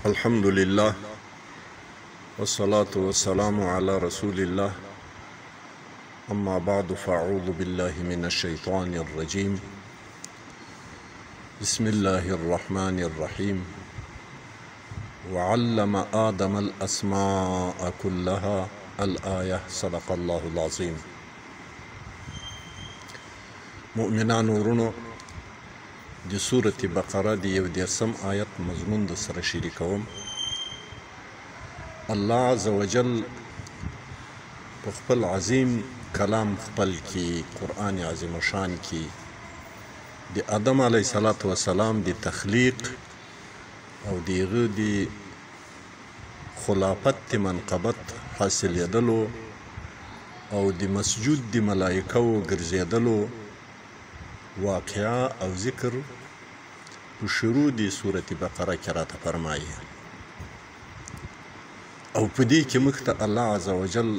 الحمد لله والصلاة والسلام على رسول الله. أما بعد فأعوذ بالله من الشيطان الرجيم. بسم الله الرحمن الرحيم. وعلم آدم الأسماء كلها الآية. صدق الله العظيم. مؤمنان ورونو د سورة بقره د 11 آیت مضمون د سره شریکوم. الله عز وجل په خپل عظیم کلام خپل کی قرآن عظیم شان کی د آدم علیه السلام د تخلیق او دیغه د خلافت منقبت حاصلېدلو او د مسجود د ملائکو ګرځېدلو واقعا او ذکر په شروع د سورة بقره کې راته فرمایي او په دې کې موږ ته الله عز وجل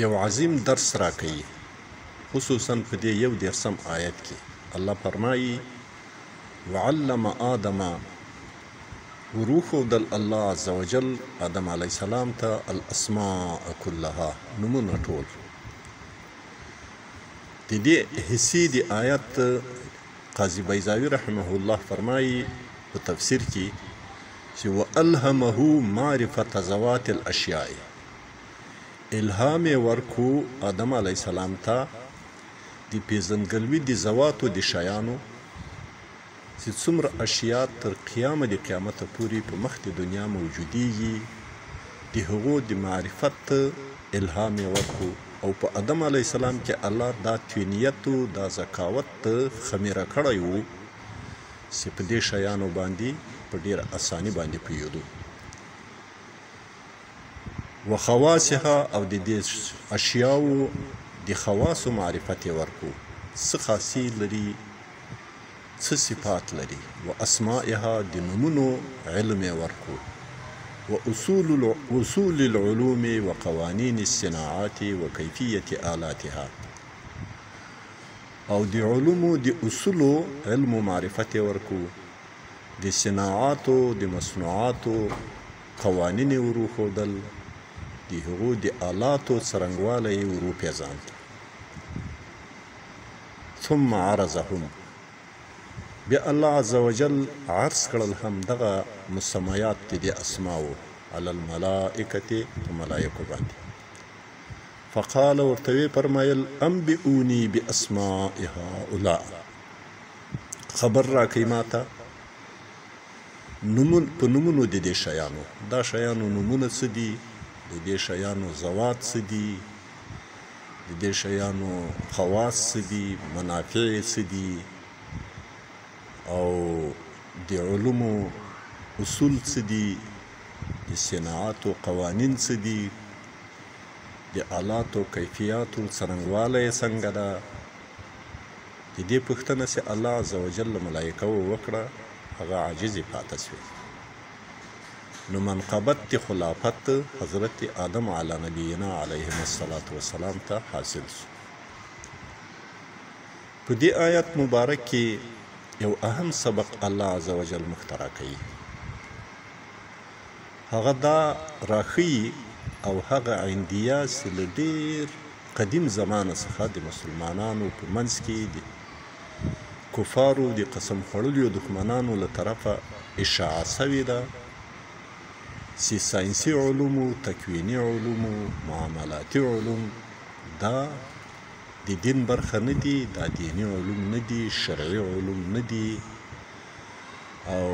یو عظیم درس راکوي، خصوصا په دې 11 آیت کې الله فرمایي وعلم آدم، وروښودل الله عز وجل آدم علیه السلام ته الاسماء كلها، نومونه ټول. د دې حصې د آیت قاضي بیضاوي رحمه الله فرمایي په تفسیر کې چې وألهمه معرفة ذوات الاشیاء، الهام ورکو آدم علیه السلام ته د پیژندګلوي د ذواتو د شیانو چې څومره اشیاء تر قیامه د قیامته پورې په مخ د دنیا موجودیږي د هغو د معرفت الهام ورکو، او په آدم علیه السلام کې الله دا توینیت او دا ذکاوت خمیره کړی و چې په دې شیانو باندې په ډېره اساني باندې پوهېدو. وخواصها، او د دې اشیاو د خواصو معرفت یې ورکو، څه خاصي لري، څه صفات لري. و اسمائها، د نومونو علم یې ورکو. وأصول العلوم وقوانين الصناعات وكيفية آلاتها، او د علومو د اصولو علم و معرفت ورکو، د صناعاتو د مصنوعاتو قوانین وروښودل، د هغو د آلاتو څرنګوالی وروپېژاند. ثم عرضهم، بیا الله عز وجل عرض کړل هم دغه مسمیات د اسماو علی الملائکة، په ملائکو باندې. فقال، ورته وی فرمایل انبئوني باسماء هؤلاء، خبر راکئ ماته په نومونو د دې شیانو. دا شیانو نومونه څه دي، د دې شیانو ذوات څه دي، د دې شیانو خواص څه دي، منافع څه دي، او د علومو اصول څه دي، د صناعاتو قوانین څه دي، د آلاتو کیفیاتو څرنګوالی څنګه ده. د دې پوښتنه چې الله عز وجل ملایکو وکړه هغه عاجزې پاته شوې. نو منقبت د خلافت حضرت آدم علی نبینا علیهم السلام ته حاصل شو. په دې آیت مبارک کې یو اهم سبق الله عز وجل مخترع کوي، هغه دا راښیي او هغه عندیه چې له ډېر قدیم زمانه څخه د مسلمانانو په منځ کې د کفارو د قسم خوړلیو دښمنانو له طرفه اشاعه سوې ده چې ساینسي علومو، تکویني علومو، معاملاتي علوم دا د دین برخه نه دي، دا دینی علوم نه دي، شرعي علوم نه دي، او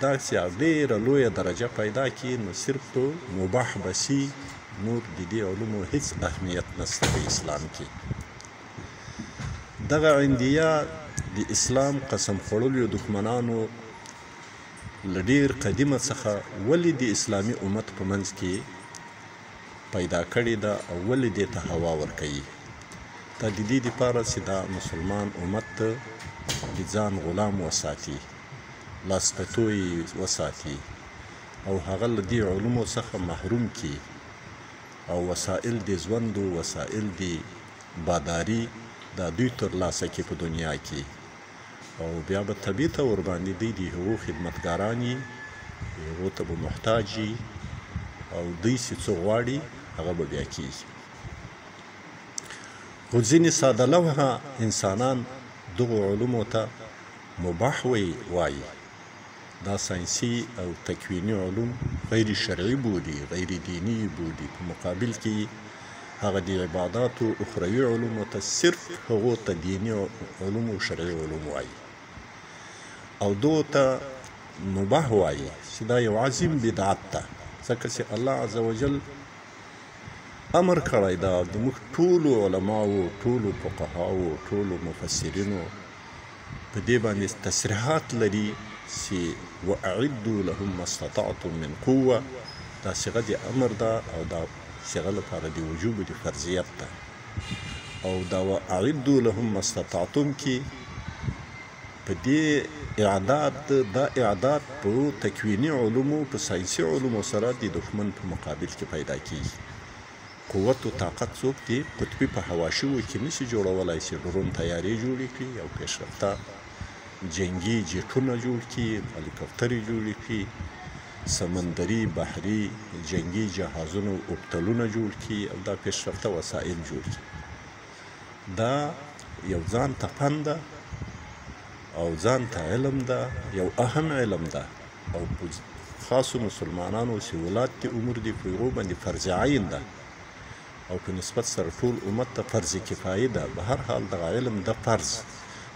دا چې ډېره لویه درجه پیدا کړي نو صرف په مباح بسي، نور د دې علومو هیڅ اهمیت نشته په اسلام کې. دغه عندیه د اسلام قسم خوړلیو دښمنانو له ډېر قدیمه څخه ولې د اسلامي امت په منځ کې پیدا کړې ده او ولې دې ته هوا ورکوي. دا د دې دپاره چې دا مسلمان امت د ځان غلام وساتي، لاسپتوی وساتي، او هغه له دې علومو څخه محروم کړي، او وسایل د ژوند و وسایل د باداري دا دوی ترلاسه کړي په دنیا کې، او بیا به طبیعي طور باندې دوی د هغو خدمتګاران وي، هغو ته به محتاج وي او دوی چې څه غواړي هغه به بیا کېږي. خو ځینې ساده لوحه انسانان دغو علومو ته مباح وایي. دا ساینسي او تکویني علوم غیر شرعي بولي، غیر دیني بولي. په مقابل کې هغه د عباداتو اخروي علومو ته صرف هغو ته دیني علوم او شرعي علوم وایي او دغو ته مباح وایي چې دا یو عظیم بدعت ده، ځکه چې الله عز وجل امر کړی دا د موږ ټولو علماو، ټولو فقهاو، ټولو مفسرینو په دې باندې تصریحات لري چې واعدوا لهم ما استطعتم من قوه. دا صيغه د امر ده او دا صيغه لپاره د وجوب د فرضیت ده. او دا واعدوا لهم ما استطعتم کې په دې اعداد په تکویني علومو، په ساینسي علومو سره د دښمن په مقابل کې پیدا کیږي. قوت او طاقت څوک دی قطبي په حواشیو کې نشي جوړولای چې ډرون طیارې جوړې کړي او پیشرفته جنگي جیټونه جوړ کړي، هلیکاپټرې جوړې کړي، سمندري بحري جنگي جهازونه اوبتلونه جوړ کړي او دا پیشرفته وسایل جوړ کړي. دا یو ځان ته فن ده او ځان ته علم ده، یو اهم علم ده او خاصو مسلمانانو چې ولات دي امور دي په هغو باندې فرض عین ده او په نسبت سره ټول امت ته فرض کفایي ده. به هر حال دغه علم ده فرض.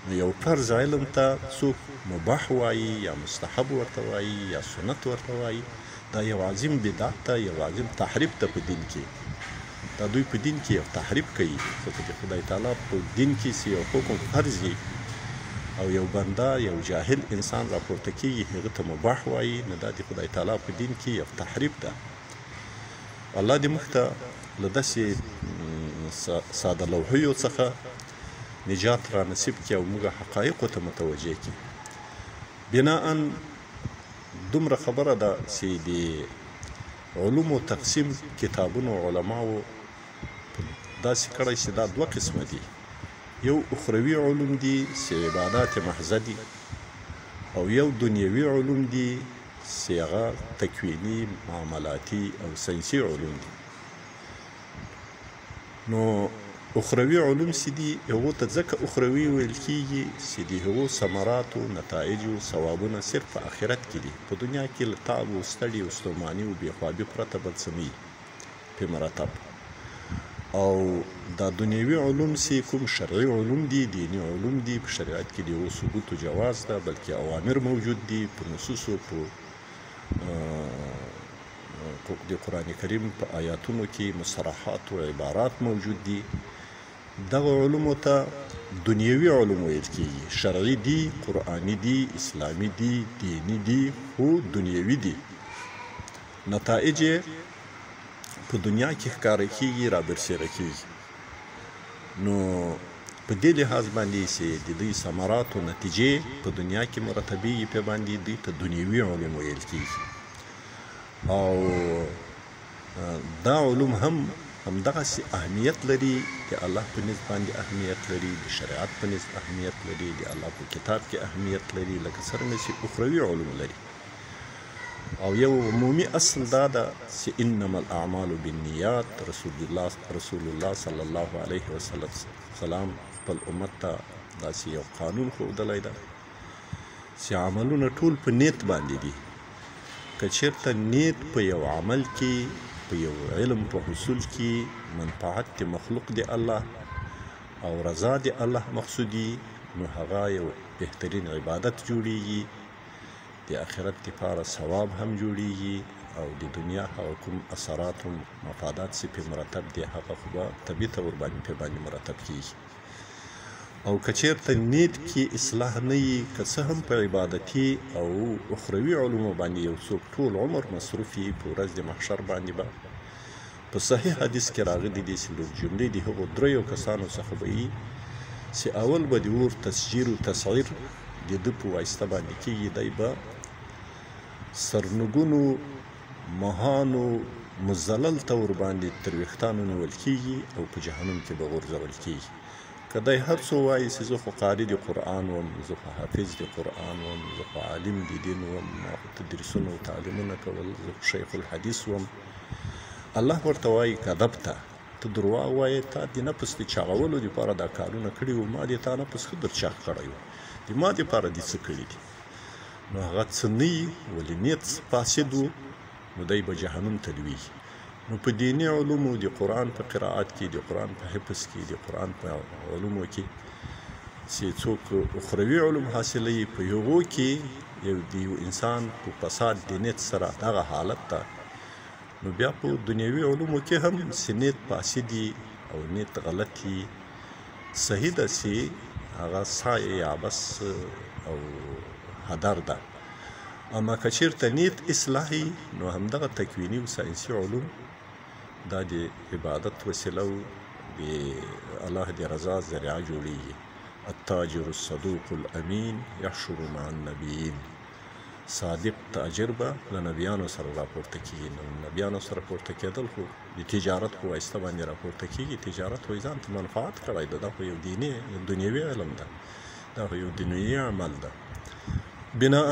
نو یو فرض علم ته څوک مباح وایي یا مستحب ورته وایي یا سنت ورته وایي، دا یو عظیم بدعت ده، یو عظیم تحریف ده په دین کې. دا دوی په دین کې یو تحریف کوي، ځکه چې خدای تعالی په دین کې چې یو حکم فرض وي او یو بنده، یو جاهل انسان راپورته کېږي هغه ته مباح وایي، نو دا د خدای تعالی په دین کې یو تحریف ده. الله دې موږ ته له داسې ساده لوحیو څخه نجات را نصیب کړي او موږ حقایقو ته متوجه کړي. بناءً دومره خبره ده چې د علومو تقسیم کتابونو علماو داسې کړی چې دا دوه قسمه دي. یو اخروي علوم دي چې عبادات محضه دي او یو دنیوي علوم دي چې هغه تکویني، معاملاتي او ساینسي علوم دي. نو اخروي علوم چې دي هغو ته ځکه اخروي ویل کېږي چې د هغو ثمراتو، نتایجو، ثوابونه صرف په آخرت کې دي. په دنیا کې له تعب و ستړي و ستوماني و بېخوابي پرته بل څه نه په مرتب. او دا دنیوي علوم چې کوم شرعي علوم دي، دیني علوم دي، په شریعت کې د هغو ثبوت و جواز ده، بلکې اوامر موجود دي په نصوصو، په د قرآن کریم په آیاتونو کې مصطلحات او عبارات موجود دي. دغه علومو ته دنیوي علوم ویل کېږي. شرعي دي، قرآني دي، اسلامي دي، دیني دي، خو دنیوي دي. نتایج په دنیا کې ښکاره کېږي، رابرسېره کېږي. نو په دې لحاظ باندې چې د دوی ثمرات او نتیجې په دنیا کې مرتبېږي، په باندې دوی ته دنیوي علوم ویل کېږي. او دا علوم هم همدغسې اهمیت لري، د الله په نزد باندې اهمیت لري، د شریعت په نزد اهمیت لري، د الله په کتاب کې اهمیت لري، لکه څرنګه چې اخروي علوم لري. او یو عمومي اصل دا ده چې انما الاعمال بالنیات. رسول الله صلی الله علیه وسلم خپل امت ته داسې یو قانون ښودلی ده چې عملونه ټول په نیت باندې دي. که چېرته نیت په یو عمل کې، په یو علم په حصول کې منفعت د مخلوق د الله او رضا د الله مقصودي، نو هغه یو بهترین عبادت جوړیږي، د آخرت لپاره ثواب هم جوړیږي او د دنیا هغه کوم اثرات و مفادات چې پرې مرتب دي هغه خو به طبیعي طور باندې پرې باندې مرتب کیږي. او که چېرته نیت کې اصلاح نه وي، که څه هم په عبادتي او اخروي علومو باندې یو څوک ټول عمر مصروف وي، په ورځ د محشر باندې به په صحیح حدیث کې راغلي دي چې لږ جملې د هغو دریو کسانو څخه به وي چې اول به د اور تسجیر و تسعیر د ده په واسطه باندې کېږي. دی به سرنګونو، مهانو، مزلل طور باندې تر ویښتانو نیول کېږي او په جهنم کې به غورځول کېږي. که دی هر څو وایي چې زه خو قاري د قرآن وم، زه خو حافظ د قرآن وم، زه خو عالم د دین وم، ما خو تدریسونه او تعلیمونه کول، زه خو شیخ الحدیث وم، الله ورته وایي کذبته، ته درواغ وایې، تا د نفس د چاغولو دپاره دا کارونه کړي وو، ما دې تا نفس ښه در چاغ کړی و، د ما دپاره دې څه کړي دي. نو هغه څه نه وي، ولې نیت فاسد و، نو دی به جهنم ته لویږي. نو په دیني علومو د قرآن په قرائت کې، د قرآن په حفظ کې، د قرآن په علومو کې چې څوک اخروي علوم حاصلوي، په هغو کې د یو انسان په فساد د نیت سره دغه حالت ته، نو بیا په دنیوي علومو کې هم چې نیت فاسدي او نیت غلطي، صحیح ده چې هغه سایه یا بس او هدر ده. اما که چېرته نیت اصلاحي، نو همدغه تکویني او ساینسي علوم دا د عبادت وسیله او د الله د رضا ذریعه جوړیږي. التاجر الصدوق الامین یحشر مع النبیین، صادق تاجر به له نبیانو سره راپورته کېږي. نو نبیانو سره پورته کېدل خو د تجارت په واسطه باندې راپورته کېږي. تجارت خو ځان ته منفعت کړی ده، دا خو یو دیني دنیوي علم ده، دا خو یو دنیوي عمل ده. بناء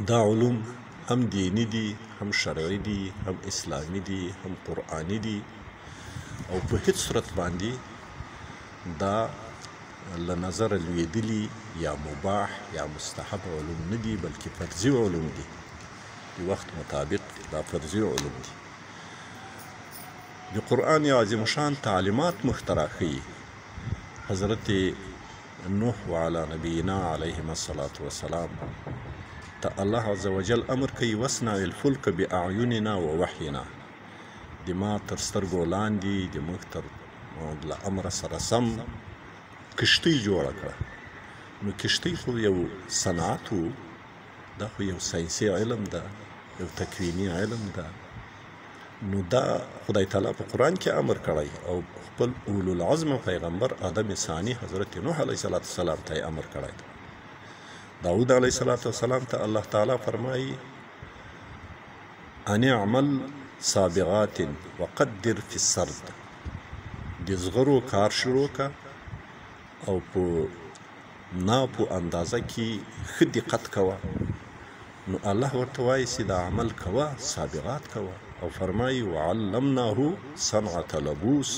دا علوم هم دینی دي، هم شرعي دي، هم اسلامي دي، هم قرآني دي، او په هیڅ صورت باندې دا له نظر لویدلي یا مباح یا مستحب علوم نه دي، بلکې فرضي علوم دي. د وخت مطابق دا فرضي علوم دي. د قرآن عظیم شان تعلیمات مخترع ښیي. حضرت نوح وعلى نبینا علیهم الصلاة والسلام ته الله عز وجل امر کوي وصنع الفلک باعیننا ووحینا، د ما تر سترګو لاندې د موږ تر له امره سره سم کشتۍ جوړه کړه. نو کشتۍ خو یو صنعت و، دا خو یو ساینسي علم ده، یو تکویني علم ده. نو دا خدای تعالی په قرآن کې امر کړی، او خپل اولو العزم پیغمبر آدم ثانی حضرت نوح علیه السلام ته امر کړی. داود علیه السلام ته الله تعالی فرمایي ان اعمل سابغات وقدر فی السرد، د زغرو کار شروع که او په ناپو اندازه کې ښه دقت کوه. نو الله ورته وایي چې دا عمل کوه، سابغات کوه، او فرمایي وعلمناه صنعة لبوس.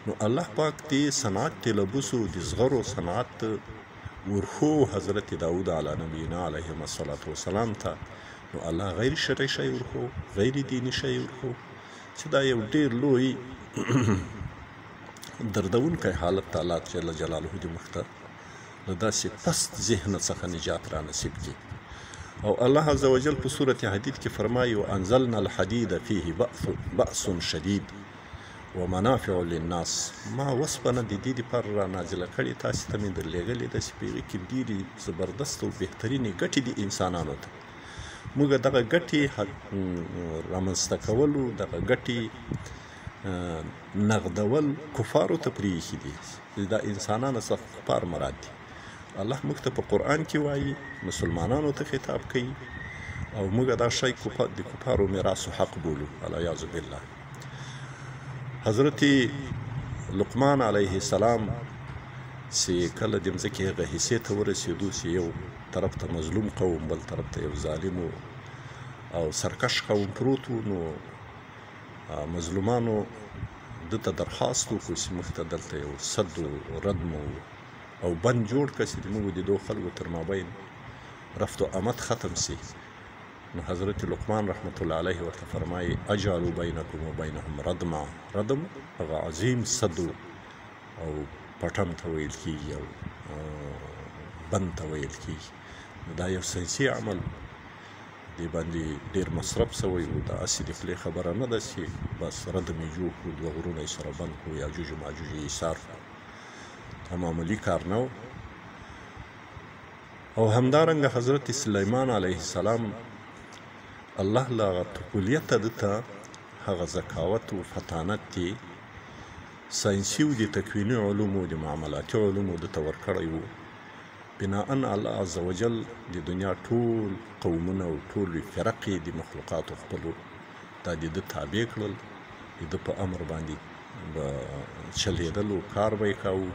نو الله پاک دې صنعت د لبوسو د زغرو صنعت ورخو حضرت داود علی نبینا علیه الصلاة والسلام ته. نو الله غیر شرعي شی ورخو، غیر دیني شی ورخو، چې دا یو ډېر لوی دردونکی حالت ته الله جل جلاله د مخ ته له داسې پست ذهن څخه نجات را نصیب کړي. او الله عز وجل په سورة حدید کې فرمایي وانزلنا الحدید فيه بأس شدید ومنافع للناس، ما وسپنه د دې دپاره را نازله کړې، تاسې ته مې درلېږلې ده چې په هغې کې ډېرې زبردست او بهترینې ګټې دي انسانانو ته. موږ دغه ګټې رامنځته کولو، دغه ګټې نقدول کفارو ته پرېښي دي. دا انسانانو څخه کفار مراد دي. الله موږ ته په قرآن کې وایي، مسلمانانو ته خطاب کوي، او موږ دا شی د کفارو میراث حق بولو، والعیاذ بالله. حضرت لقمان علیه السلام چې کله د مځکې هغه حصې ته ورسېدو چې یو طرف ته مظلوم قوم، بل طرف ته یو ظالم او سرکش قوم پروت و، نو مظلومانو ده ته درخواست وکړو چې موږ ته دلته یو سد و ردم او بند جوړ کړه چې موږ د دو خلکو تر مابین رفت و آمد ختم سي. نو حضرت لقمان رحمت الله علیه ورته فرمایي اجعلوا بینکم و بینهم ردما، ردم هغه عظیم سد او پټن ته ویل کېږي او بند ته ویل کېږي. دا یو ساینسي عمل دی، باندې ډېر مصرف سوی و. دا هسې د خولې خبره نه ده چې بس ردم یې جوړ کړو، دوه غرونه یې سره بند کړو، یاجوج و ماجوج یې ایثار کړو، دا معمولي کار نه و. او همدارنګه حضرت سلیمان علیه السلام الله له هغه طفولیته ده ته هغه ذکاوت و فطانت دی ساینسي و د تکویني علومو د معاملاتي علومو ده ته ورکړی و. بناء الله عز وجل د دنیا ټول قومونه او ټول فرقې د مخلوقاتو خپلو دا د ده تابع کړل، د ده په امر باندې چلیدلو کار به یې کاوه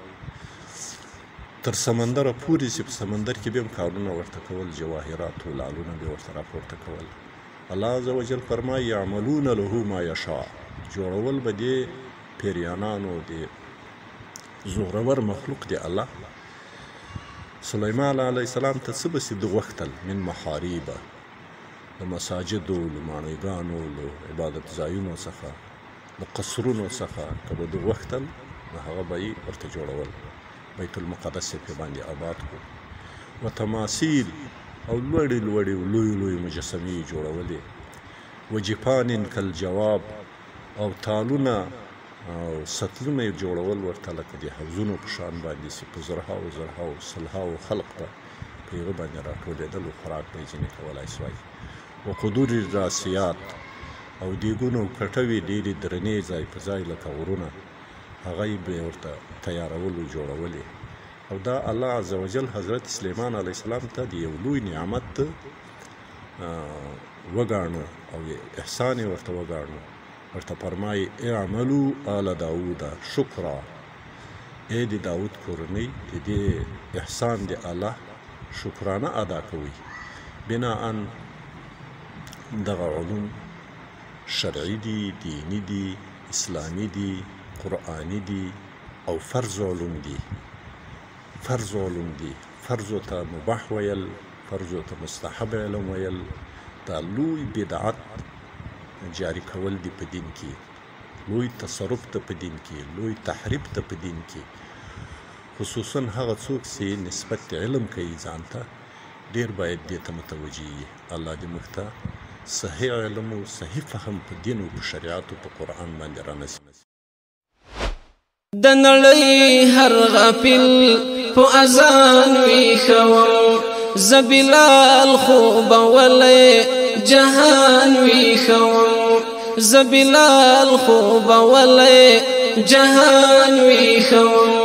تر سمندره پورې چې په سمندر کې به هم کارونه ورته کول جواهرات و لعلونه به ورته راپورته کول الله عز وجل فرمایي یعملون له ما یشاء جوړول به دې پیریانانو دې زورور مخلوق دی الله سلیمان علیه السلام ته څه بسې د غوښتل من محاریبه د مساجدو له ماڼیګانو له عبادت ځایونو څخه د قصرونو څخه که به د غوښتل نو هغه به یې ورته جوړول بیت المقدس یې پرې باندې آباد کړو و تماثیل او لوړې لوړې لویې لویې مجسمې یې جوړولې و جفان کالجواب او تالونه او سطلونه یې جوړول ورته لکه د حوضونو په شان باندې چې په زرهاو زرهاو سلهاو خلق به په هغه باندې راټولېدل او خوراک به یې ځینې کولی سوای و قدور راسیات او دیګونه او کټوې ډېرې درنې ځای په ځای لکه غرونه هغه یې به ورته تیارول او جوړولې او دا الله عز وجل حضرت سلیمان علیه السلام ته د یو لوی نعمت وګاڼو او احسان یې ورته وګاڼو ورته فرمایي اعملو آل داود شکرا ای د داود کورنۍ د دې احسان د الله شکرانه ادا کوي بناءً دغه علوم شرعي دي دیني دي اسلامي دي قرآني دي او فرض علوم دي فرضو ته مباح ویل فرضو ته مستحب علم ویل دا لوی بدعت جاری کول دي په دین کې لوی تصرف ته په دین کې لوی تحریف ته په دین کې خصوصا هغه څوک چې نسبت علم کوي ځان ته ډېر باید دې ته متوجه وي الله دې موږ ته صحیح علم او صحیح فهم په دین او په شریعت او په قرآن باندې رانصیب د نړۍ هر غافل په اذان ویښوم زه بلال خوب ولی جهان ویښوم زه بلال خوب ولی جهان ویښوم